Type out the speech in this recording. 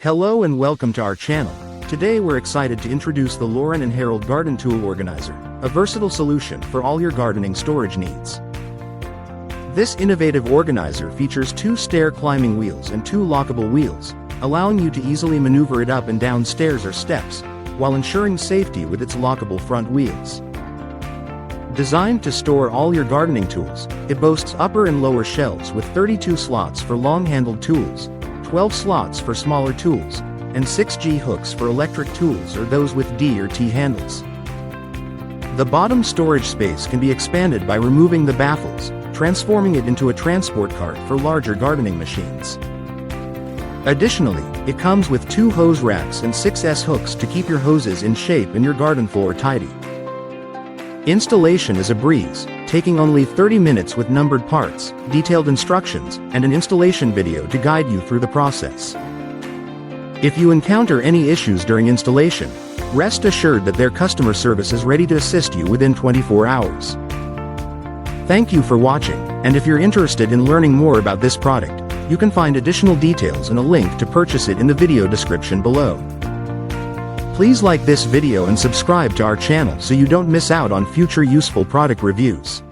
Hello and welcome to our channel. Today we're excited to introduce the Lauren&Harold Garden Tool Organizer, a versatile solution for all your gardening storage needs. This innovative organizer features 2 stair climbing wheels and 2 lockable wheels, allowing you to easily maneuver it up and down stairs or steps, while ensuring safety with its lockable front wheels. Designed to store all your gardening tools, it boasts upper and lower shelves with 32 slots for long-handled tools, 12 slots for smaller tools, and 6 G-hooks for electric tools or those with D or T handles. The bottom storage space can be expanded by removing the baffles, transforming it into a transport cart for larger gardening machines. Additionally, it comes with 2 hose racks and 6 S-hooks to keep your hoses in shape and your garden floor tidy. Installation is a breeze, taking only 30 minutes with numbered parts, detailed instructions, and an installation video to guide you through the process. If you encounter any issues during installation, rest assured that their customer service is ready to assist you within 24 hours. Thank you for watching, and if you're interested in learning more about this product, you can find additional details and a link to purchase it in the video description below. Please like this video and subscribe to our channel so you don't miss out on future useful product reviews.